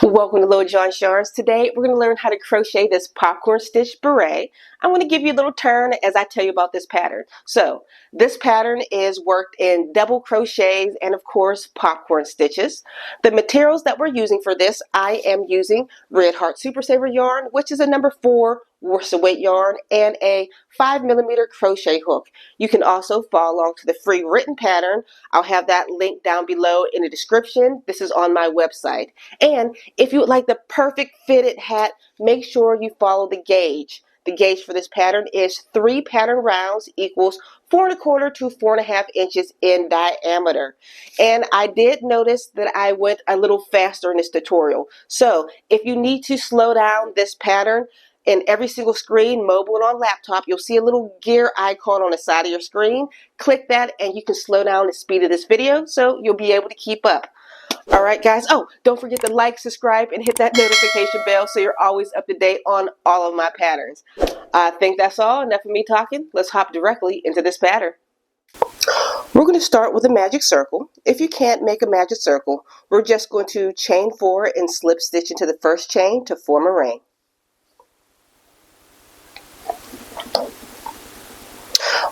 Welcome to Little John's Yarns. Today we're going to learn how to crochet this popcorn stitch beret. I'm going to give you a little turn as I tell you about this pattern. So this pattern is worked in double crochets and of course popcorn stitches. The materials that we're using for this, I am using Red Heart Super Saver yarn, which is a number 4 worsted weight yarn, and a 5mm crochet hook. You can also follow along to the free written pattern. I'll have that link down below in the description. This is on my website. And if you would like the perfect fitted hat, make sure you follow the gauge. The gauge for this pattern is 3 pattern rounds equals 4¼ to 4½ inches in diameter. And I did notice that I went a little faster in this tutorial. So if you need to slow down this pattern, in every single screen, mobile and on laptop, you'll see a little gear icon on the side of your screen. Click that and you can slow down the speed of this video so you'll be able to keep up. Alright guys, don't forget to like, subscribe, and hit that notification bell so you're always up to date on all of my patterns. I think that's all. Enough of me talking. Let's hop directly into this pattern. We're going to start with a magic circle. If you can't make a magic circle, we're just going to chain 4 and slip stitch into the first chain to form a ring.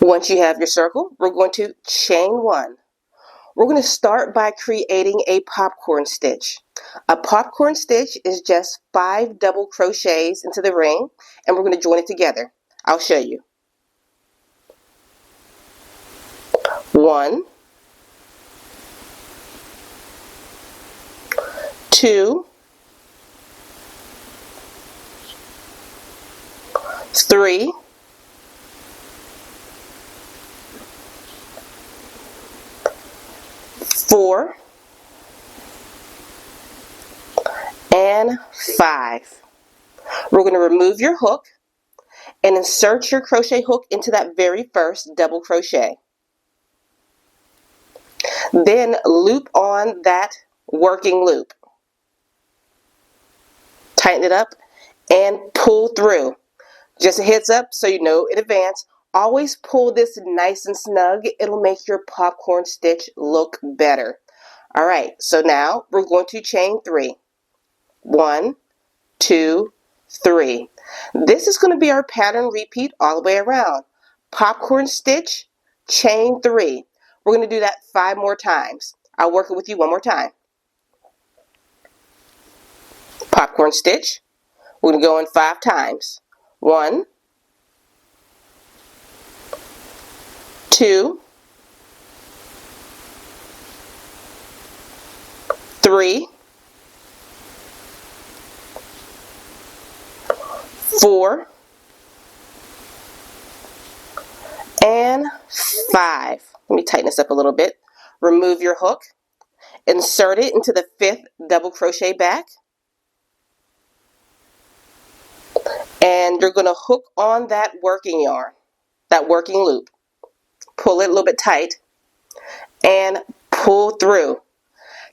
Once you have your circle, we're going to chain 1. We're going to start by creating a popcorn stitch. A popcorn stitch is just 5 double crochets into the ring, and we're going to join it together. I'll show you. 1, 2, 3, 4, and 5. We're going to remove your hook and insert your crochet hook into that very first double crochet. Then loop on that working loop. Tighten it up and pull through. Just a heads up so you know in advance. Always pull this nice and snug. It'll make your popcorn stitch look better. Alright, so now we're going to chain 3. 1, 2, 3. This is going to be our pattern repeat all the way around. Popcorn stitch, chain 3. We're going to do that 5 more times. I'll work it with you one more time. Popcorn stitch. We're going to go in 5 times. 1, 2, 3, 4, and 5. Let me tighten this up a little bit. Remove your hook. Insert it into the 5th double crochet back. And you're going to hook on that working yarn, that working loop. Pull it a little bit tight and pull through.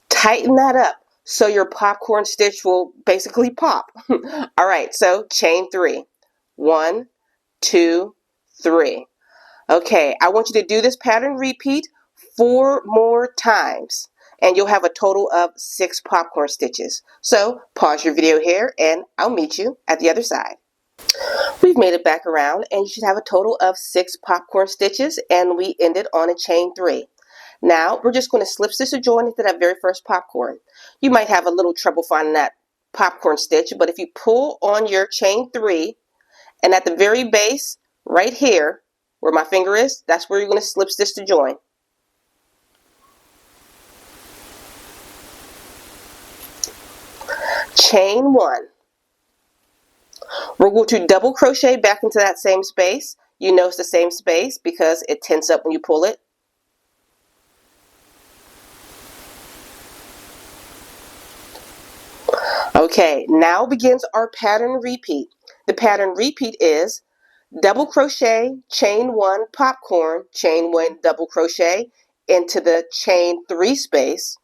Tighten that up so your popcorn stitch will basically pop. Alright, so chain 3. 1, 2, 3. Okay, I want you to do this pattern repeat 4 more times and you'll have a total of 6 popcorn stitches. So pause your video here and I'll meet you at the other side. We've made it back around and you should have a total of 6 popcorn stitches and we ended on a chain 3. Now we're just going to slip stitch a join into that very first popcorn. You might have a little trouble finding that popcorn stitch, but if you pull on your chain 3 and at the very base right here where my finger is, that's where you're going to slip stitch to join. Chain 1. We're going to double crochet back into that same space. You know it's the same space because it tenses up when you pull it. Okay, now begins our pattern repeat. The pattern repeat is double crochet, chain 1, popcorn, chain 1, double crochet into the chain 3 space,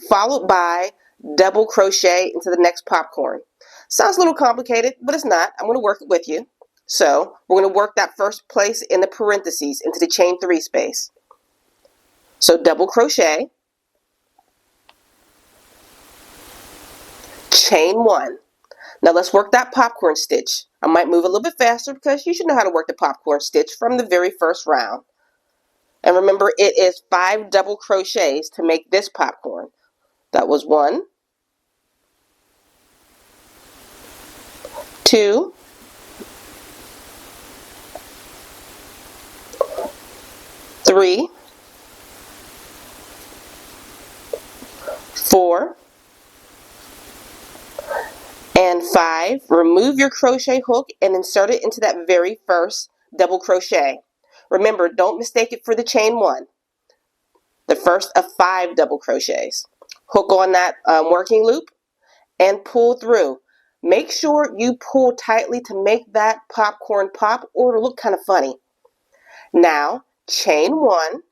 followed by double crochet into the next popcorn. Sounds a little complicated, but it's not. I'm going to work it with you. So we're going to work that first place in the parentheses into the chain 3 space. So double crochet, chain 1. Now let's work that popcorn stitch. I might move a little bit faster because you should know how to work the popcorn stitch from the very first round. And remember, it is 5 double crochets to make this popcorn. That was 1, 2, 3, 4, and 5. Remove your crochet hook and insert it into that very first double crochet. Remember, don't mistake it for the chain 1. The first of 5 double crochets. Hook on that working loop and pull through. Make sure you pull tightly to make that popcorn pop or it'll look kind of funny. Now, chain 1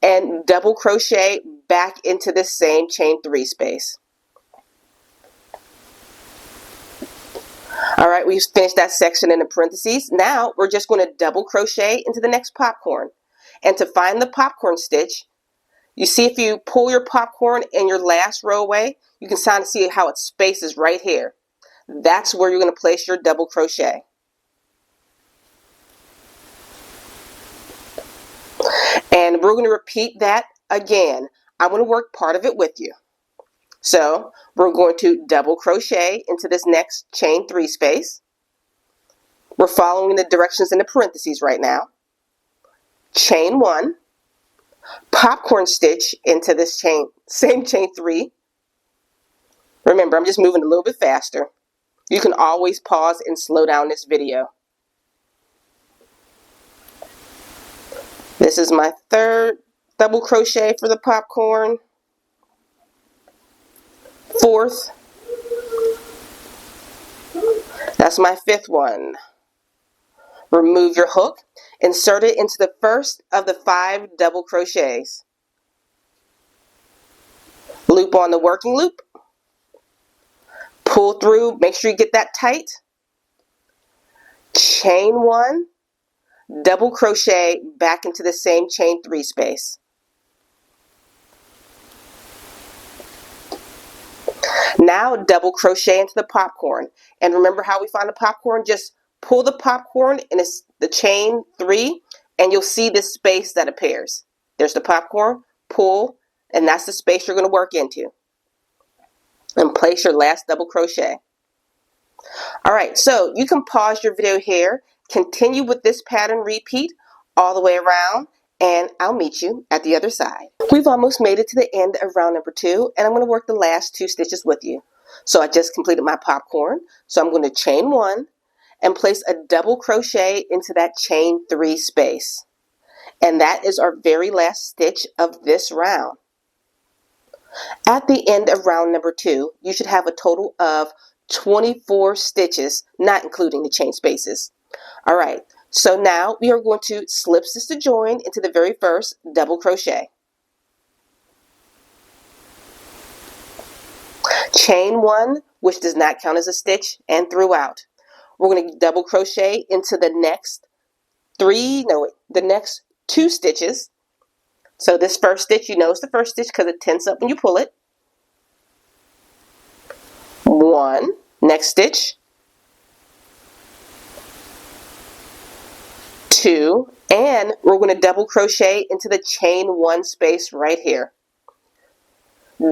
and double crochet back into the same chain 3 space. All right, we've finished that section in the parentheses. Now we're just going to double crochet into the next popcorn. And to find the popcorn stitch, you see if you pull your popcorn in your last row away, you can kind of see how it spaces right here. That's where you're going to place your double crochet. And we're going to repeat that again. I'm going to work part of it with you. So we're going to double crochet into this next chain 3 space. We're following the directions in the parentheses right now. Chain 1, popcorn stitch into this same chain 3. Remember, I'm just moving a little bit faster. You can always pause and slow down this video. This is my 3rd double crochet for the popcorn. 4th. That's my 5th one. Remove your hook. Insert it into the first of the 5 double crochets. Loop on the working loop. Pull through. Make sure you get that tight. Chain 1. Double crochet back into the same chain 3 space. Now double crochet into the popcorn. And remember how we find the popcorn? Just pull the popcorn in the chain 3 and you'll see this space that appears. There's the popcorn, pull, and that's the space you're going to work into. And place your last double crochet. Alright, so you can pause your video here, continue with this pattern repeat all the way around, and I'll meet you at the other side. We've almost made it to the end of round number 2, and I'm going to work the last 2 stitches with you. So I just completed my popcorn, so I'm going to chain 1 and place a double crochet into that chain 3 space. And that is our very last stitch of this round. At the end of round number 2, you should have a total of 24 stitches, not including the chain spaces. Alright, so now we are going to slip stitch to join into the very first double crochet. Chain 1, which does not count as a stitch, and throughout. We're going to double crochet into the next 2 stitches. So this first stitch, you know it's the first stitch because it tenses up when you pull it. 1, next stitch, 2, and we're going to double crochet into the chain 1 space right here.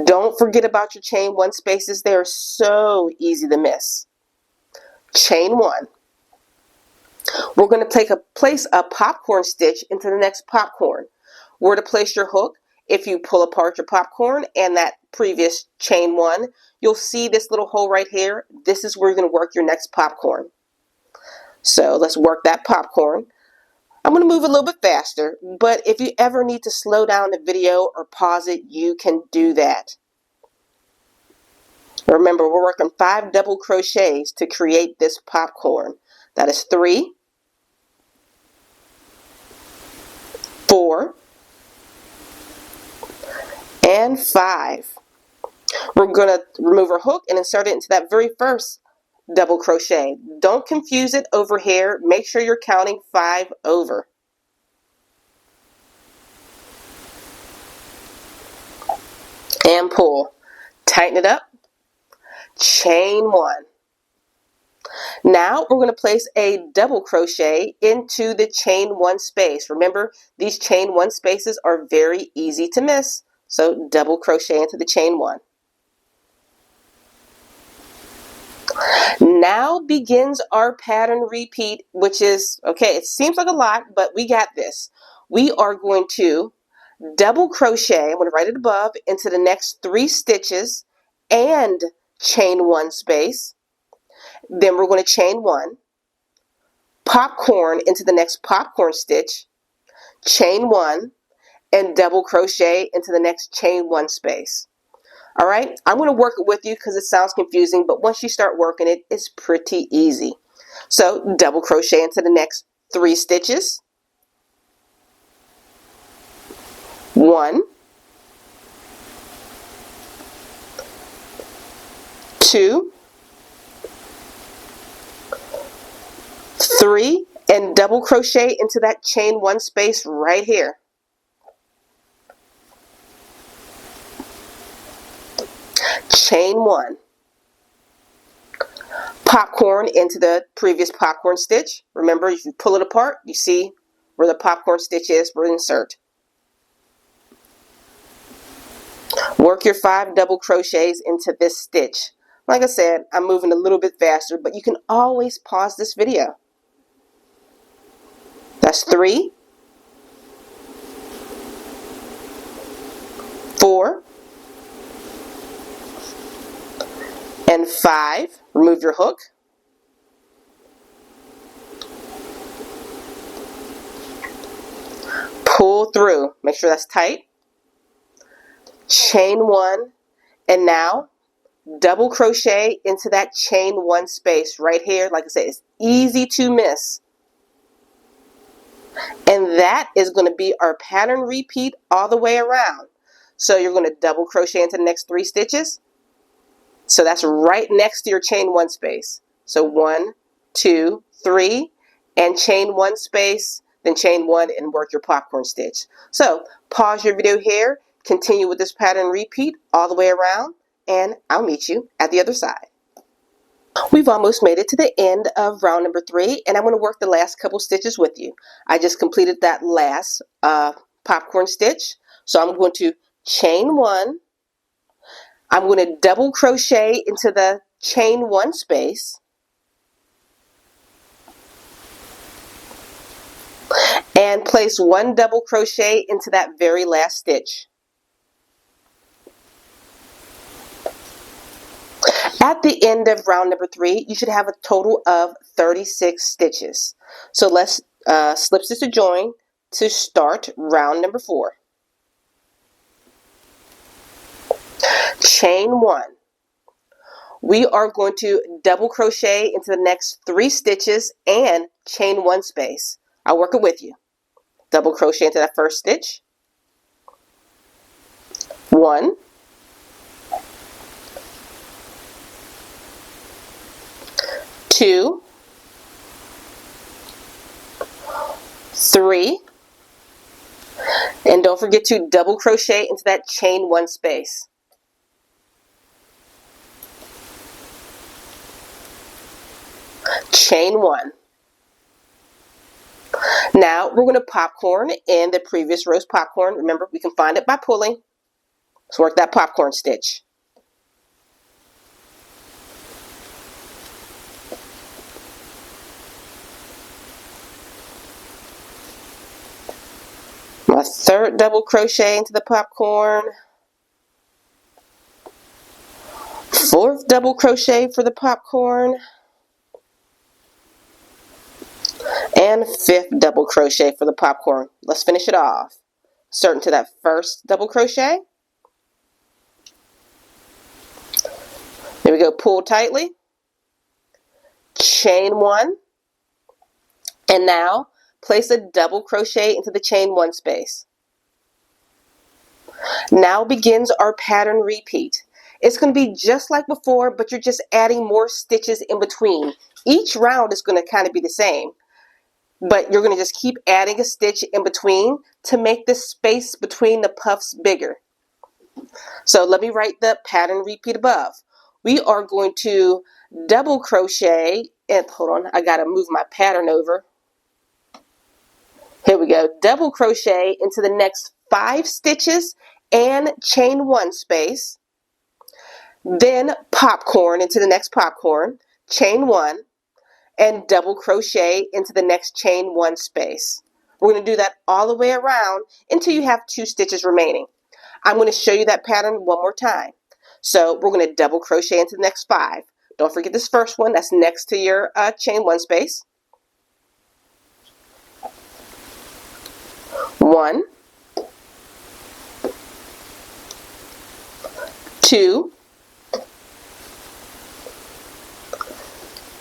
Don't forget about your chain 1 spaces. They are so easy to miss. Chain 1. We're going to place a popcorn stitch into the next popcorn. Where to place your hook, if you pull apart your popcorn and that previous chain 1, you'll see this little hole right here. This is where you're going to work your next popcorn. So let's work that popcorn. I'm going to move a little bit faster, but if you ever need to slow down the video or pause it, you can do that. Remember, we're working 5 double crochets to create this popcorn. That is 3, 4, and 5. We're going to remove our hook and insert it into that very first double crochet. Don't confuse it over here. Make sure you're counting 5 over. And pull. Tighten it up. chain 1. Now we're going to place a double crochet into the chain 1 space. Remember, these chain 1 spaces are very easy to miss. So double crochet into the chain 1. Now begins our pattern repeat, which is, okay, it seems like a lot, but we got this. We are going to double crochet, I'm going to write it above, into the next 3 stitches and chain 1 space. Then we're going to chain 1, popcorn into the next popcorn stitch, chain 1, and double crochet into the next chain 1 space. All right, I'm going to work it with you because it sounds confusing, but once you start working it, it's pretty easy. So double crochet into the next 3 stitches, 1, 2, 3, and double crochet into that chain 1 space right here. Chain 1, popcorn into the previous popcorn stitch. Remember, if you pull it apart, you see where the popcorn stitch is, we'll insert. Work your 5 double crochets into this stitch. Like I said, I'm moving a little bit faster, but you can always pause this video. That's 3, 4, and 5. Remove your hook. Pull through. Make sure that's tight. Chain 1, and now double crochet into that chain 1 space right here. Like I said, it's easy to miss. And that is going to be our pattern repeat all the way around. So you're going to double crochet into the next 3 stitches. So that's right next to your chain 1 space. So 1, 2, 3, and chain 1 space, then chain 1 and work your popcorn stitch. So pause your video here, continue with this pattern repeat all the way around, and I'll meet you at the other side. We've almost made it to the end of round number 3, and I'm going to work the last couple stitches with you. I just completed that last popcorn stitch, so I'm going to chain 1. I'm going to double crochet into the chain 1 space, and place 1 double crochet into that very last stitch. At the end of round number 3, you should have a total of 36 stitches. So let's slip stitch to join to start round number 4. Chain 1. We are going to double crochet into the next 3 stitches and chain 1 space. I'll work it with you. Double crochet into that first stitch. 1, 2, 3, and don't forget to double crochet into that chain 1 space. Chain 1. Now we're going to popcorn in the previous row's popcorn. Remember, we can find it by pulling. Let's work that popcorn stitch. My 3rd double crochet into the popcorn. 4th double crochet for the popcorn. And 5th double crochet for the popcorn. Let's finish it off. Start into that 1st double crochet. There we go, pull tightly. Chain 1. And now place a double crochet into the chain 1 space. Now begins our pattern repeat. It's going to be just like before, but you're just adding more stitches in between. Each round is going to kind of be the same, but you're going to just keep adding a stitch in between to make the space between the puffs bigger. So let me write the pattern repeat above. we are going to double crochet, and hold on, I gotta move my pattern over. Here we go. Double crochet into the next 5 stitches and chain 1 space. Then popcorn into the next popcorn, chain 1, and double crochet into the next chain 1 space. We're going to do that all the way around until you have 2 stitches remaining. I'm going to show you that pattern one more time. So we're going to double crochet into the next 5. Don't forget this first one that's next to your chain 1 space. 1, 2,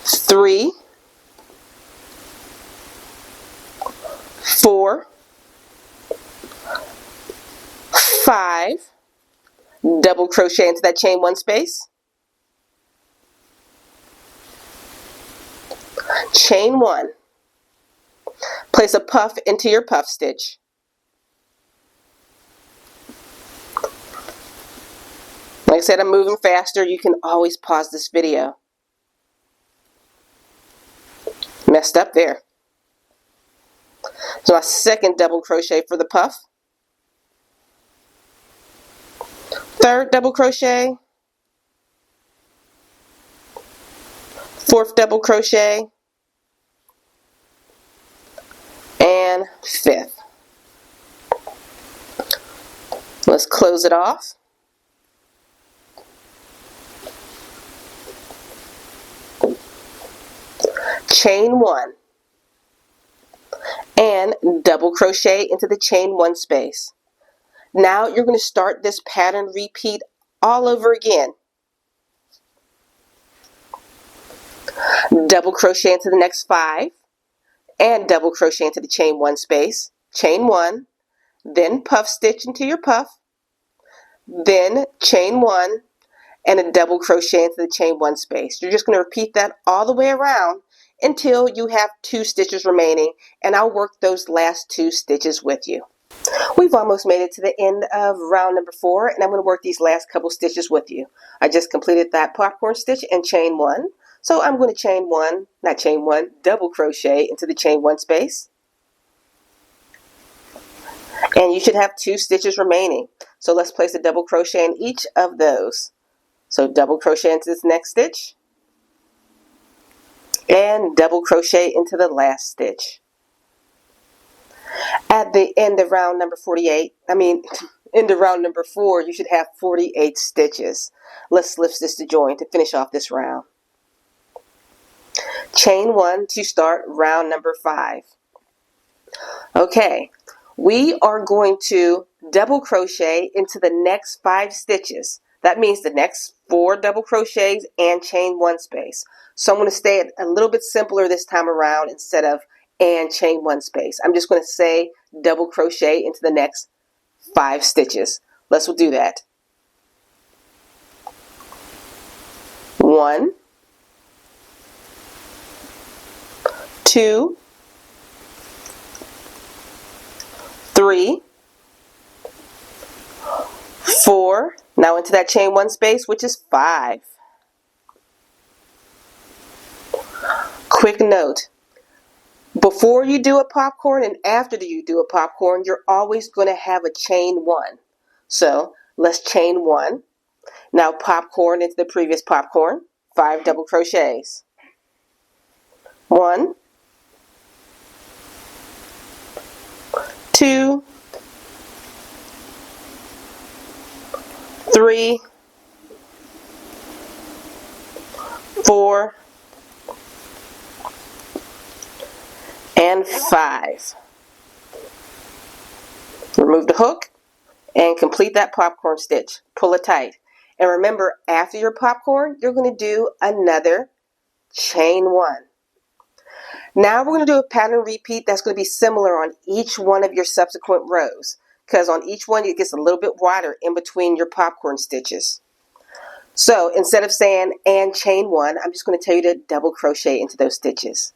3, 4, 5, double crochet into that chain 1 space, chain 1, place a puff into your puff stitch, like I said, I'm moving faster. You can always pause this video. Messed up there. So my second double crochet for the puff, third double crochet, fourth double crochet, and fifth. Let's close it off. Chain 1 and double crochet into the chain 1 space. Now you're going to start this pattern repeat all over again. Double crochet into the next 5 and double crochet into the chain 1 space, chain 1, then puff stitch into your puff, then chain 1 and a double crochet into the chain 1 space. You're just going to repeat that all the way around until you have 2 stitches remaining, and I'll work those last 2 stitches with you. We've almost made it to the end of round number 4, and I'm going to work these last couple stitches with you. I just completed that popcorn stitch and chain 1, so I'm going to double crochet into the chain 1 space, and you should have 2 stitches remaining. So let's place a double crochet in each of those. So double crochet into this next stitch, and double crochet into the last stitch. At the end of round number 4, you should have 48 stitches. Let's slip stitch to join to finish off this round. Chain 1 to start round number 5. Okay, we are going to double crochet into the next 5 stitches. That means the next 4 double crochets and chain 1 space. So I'm going to stay a little bit simpler this time around instead of and chain 1 space. I'm just going to say double crochet into the next 5 stitches. Let's do that. 1, 2, 3, 4. Now into that chain 1 space, which is 5. Quick note. Before you do a popcorn and after you do a popcorn, you're always going to have a chain 1. So let's chain 1. Now popcorn into the previous popcorn. 5 double crochets. 1, 2, 3, 4, and 5. Remove the hook and complete that popcorn stitch. Pull it tight. And remember, after your popcorn, you're going to do another chain 1. Now we're going to do a pattern repeat that's going to be similar on each one of your subsequent rows, because on each one it gets a little bit wider in between your popcorn stitches. So instead of saying and chain 1, I'm just going to tell you to double crochet into those stitches.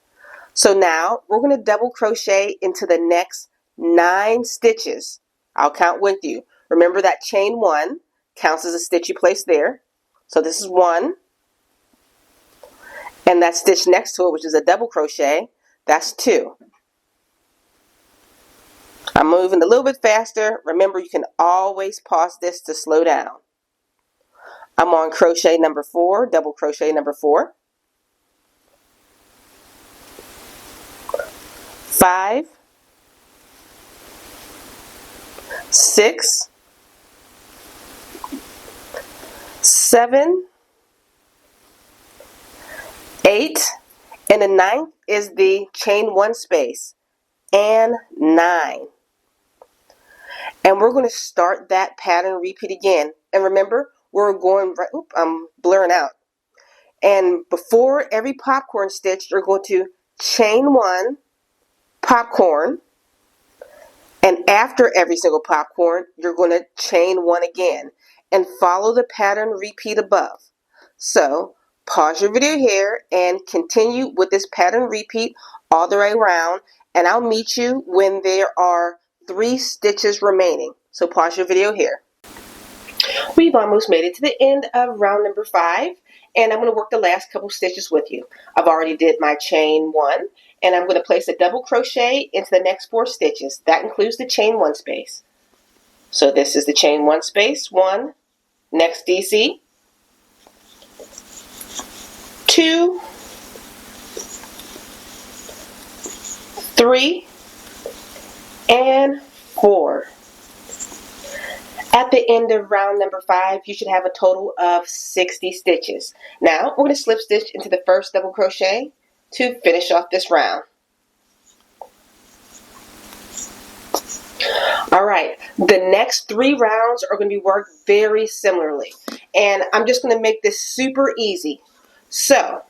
So now we're going to double crochet into the next 9 stitches. I'll count with you. Remember that chain 1 counts as a stitch you place there. So this is 1, and that stitch next to it, which is a double crochet, that's 2. I'm moving a little bit faster. Remember, you can always pause this to slow down. I'm on crochet number 4, double crochet number 4, 5, 6, 7, 8, and the 9th is the chain 1 space, and 9. And we're going to start that pattern repeat again. And remember, we're going right, I'm blurring out. And before every popcorn stitch, you're going to chain 1, popcorn, and after every single popcorn, you're going to chain 1 again, and follow the pattern repeat above. So pause your video here and continue with this pattern repeat all the way around, and I'll meet you when there are 3 stitches remaining. So pause your video here. We've almost made it to the end of round number 5, and I'm going to work the last couple stitches with you. I've already did my chain 1, and I'm going to place a double crochet into the next 4 stitches. That includes the chain 1 space. So this is the chain 1 space, 1, next DC, 2, 3, and 4. At the end of round number 5, you should have a total of 60 stitches. Now, we're going to slip stitch into the first double crochet to finish off this round. Alright, the next 3 rounds are going to be worked very similarly. And I'm just going to make this super easy. So,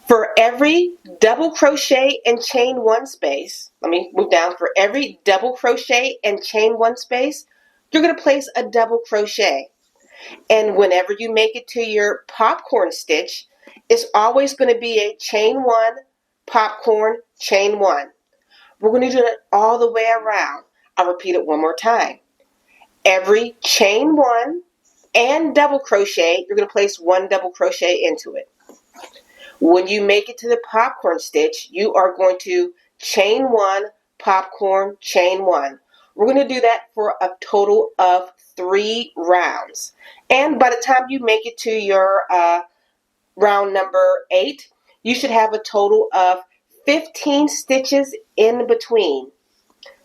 for every double crochet and chain 1 space, let me move down, for every double crochet and chain 1 space, you're going to place a double crochet. And whenever you make it to your popcorn stitch, it's always going to be a chain 1, popcorn, chain 1. We're going to do it all the way around. I'll repeat it one more time. Every chain 1 and double crochet, you're going to place 1 double crochet into it. When you make it to the popcorn stitch, you are going to chain 1, popcorn, chain 1. We're going to do that for a total of 3 rounds. And by the time you make it to your round number 8, you should have a total of 15 stitches in between.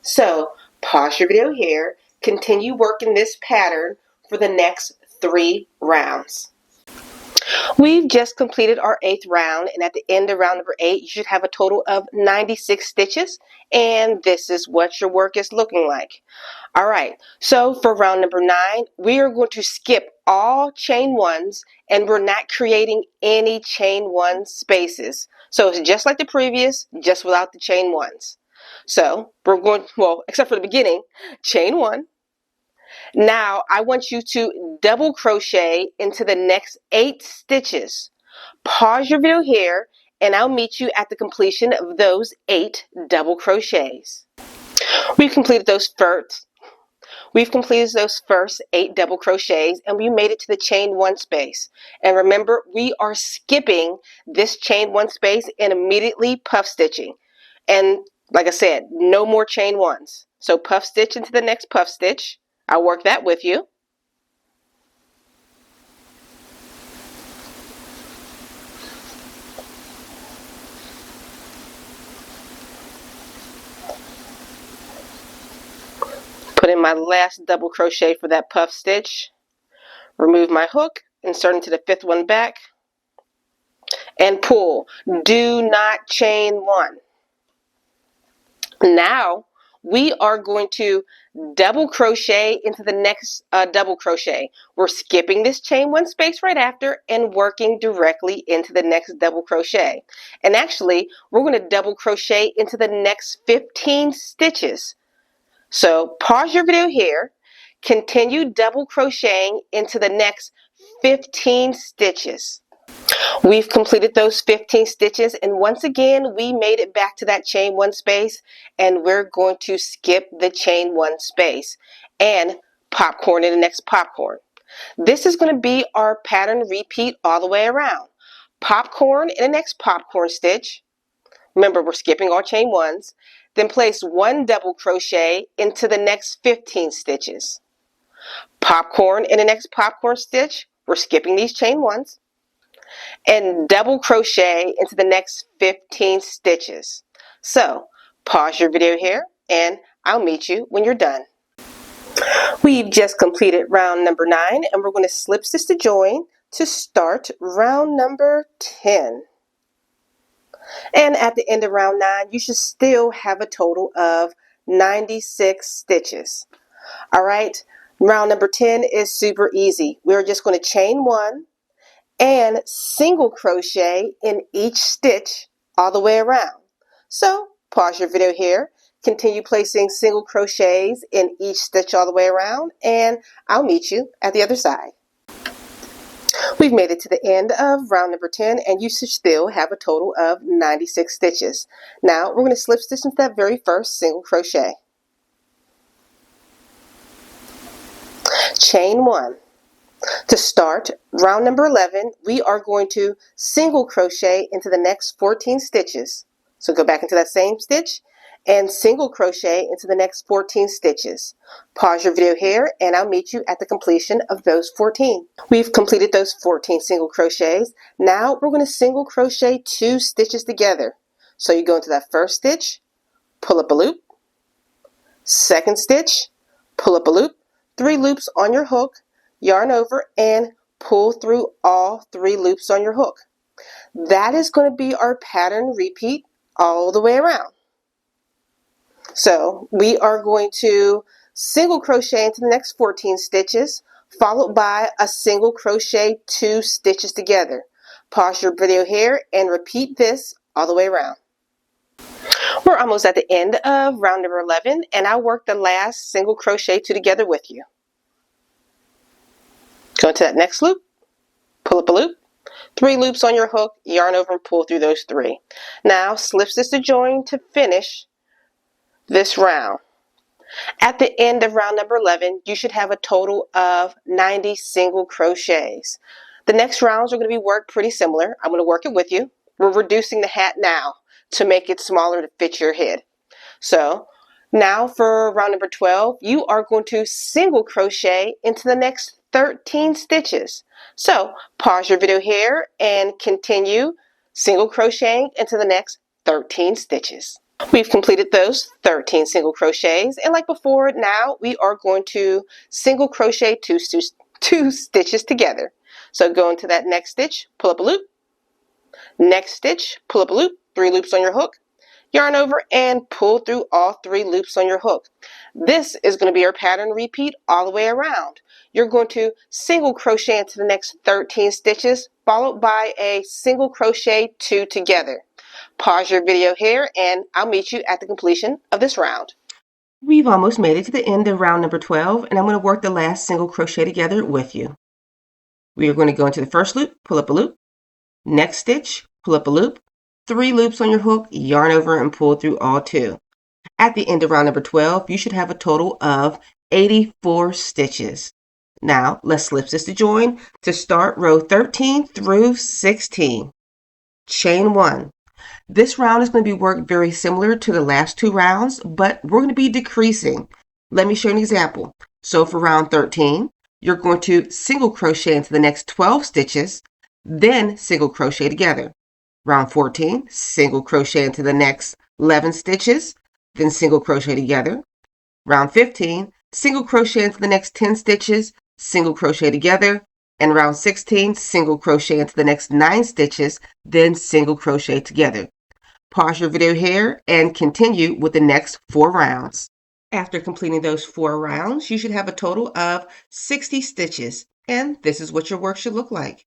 So pause your video here, continue working this pattern for the next 3 rounds. We've just completed our 8th round, and at the end of round number 8, you should have a total of 96 stitches, and this is what your work is looking like. Alright, so for round number 9, we are going to skip all chain 1s, and we're not creating any chain 1 spaces. So it's just like the previous, just without the chain 1s. So we're going, well, except for the beginning, chain 1. Now, I want you to double crochet into the next 8 stitches. Pause your video here, and I'll meet you at the completion of those 8 double crochets. We've completed those first 8 double crochets, and we made it to the chain 1 space. And remember, we are skipping this chain 1 space and immediately puff stitching. And like I said, no more chain 1s. So puff stitch into the next puff stitch. I'll work that with you. Put in my last double crochet for that puff stitch. Remove my hook, insert into the 5th one back, and pull. Do not chain 1. Now, we are going to double crochet into the next double crochet. We're skipping this chain 1 space right after and working directly into the next double crochet. And actually, we're going to double crochet into the next 15 stitches. So pause your video here, continue double crocheting into the next 15 stitches. We've completed those 15 stitches, and once again we made it back to that chain 1 space, and we're going to skip the chain 1 space and popcorn in the next popcorn. This is going to be our pattern repeat all the way around. Popcorn in the next popcorn stitch. Remember, we're skipping our chain ones. Then place 1 double crochet into the next 15 stitches. Popcorn in the next popcorn stitch. We're skipping these chain ones. And double crochet into the next 15 stitches. So, pause your video here and I'll meet you when you're done. We've just completed round number 9 and we're going to slip stitch to join to start round number 10. And at the end of round 9, you should still have a total of 96 stitches. All right, round number 10 is super easy. We're just going to chain 1 and single crochet in each stitch all the way around. So pause your video here, continue placing single crochets in each stitch all the way around, and I'll meet you at the other side. We've made it to the end of round number 10 and you should still have a total of 96 stitches. Now we're going to slip stitch into that very first single crochet. Chain 1. To start round number 11, we are going to single crochet into the next 14 stitches. So go back into that same stitch and single crochet into the next 14 stitches. Pause your video here and I'll meet you at the completion of those 14. We've completed those 14 single crochets. Now we're going to single crochet 2 stitches together. So you go into that first stitch, pull up a loop, second stitch, pull up a loop, 3 loops on your hook, yarn over and pull through all 3 loops on your hook. That is going to be our pattern repeat all the way around. So we are going to single crochet into the next 14 stitches, followed by a single crochet 2 stitches together. Pause your video here and repeat this all the way around. We're almost at the end of round number 11 and I'll work the last single crochet 2 together with you. Go into that next loop, pull up a loop, 3 loops on your hook, yarn over and pull through those 3. Now slip stitch to join to finish this round. At the end of round number 11, you should have a total of 90 single crochets. The next rounds are going to be worked pretty similar. I'm going to work it with you. We're reducing the hat now to make it smaller to fit your head. So now for round number 12, you are going to single crochet into the next 13 stitches. So pause your video here and continue single crocheting into the next 13 stitches. We've completed those 13 single crochets, and like before, now we are going to single crochet 2 stitches together. So go into that next stitch, pull up a loop, next stitch, pull up a loop, 3 loops on your hook, yarn over and pull through all 3 loops on your hook. This is going to be our pattern repeat all the way around. You're going to single crochet into the next 13 stitches, followed by a single crochet 2 together. Pause your video here and I'll meet you at the completion of this round. We've almost made it to the end of round number 12 and I'm going to work the last single crochet together with you. We are going to go into the first loop, pull up a loop, next stitch, pull up a loop, 3 loops on your hook, yarn over and pull through all 2. At the end of round number 12, you should have a total of 84 stitches. Now let's slip stitch to join to start row 13 through 16. Chain 1. This round is going to be worked very similar to the last 2 rounds, but we're going to be decreasing. Let me show you an example. So for round 13, you're going to single crochet into the next 12 stitches, then single crochet together. Round 14, single crochet into the next 11 stitches, then single crochet together. Round 15, single crochet into the next 10 stitches, single crochet together. And round 16, single crochet into the next 9 stitches, then single crochet together. Pause your video here and continue with the next 4 rounds. After completing those 4 rounds, you should have a total of 60 stitches, and this is what your work should look like.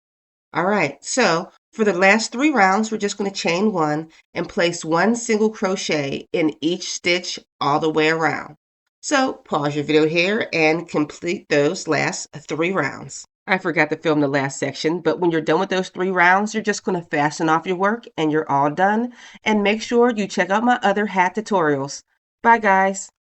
All right, so for the last 3 rounds, we're just going to chain 1 and place 1 single crochet in each stitch all the way around. So pause your video here and complete those last 3 rounds. I forgot to film the last section, but when you're done with those 3 rounds, you're just going to fasten off your work and you're all done. And make sure you check out my other hat tutorials. Bye guys.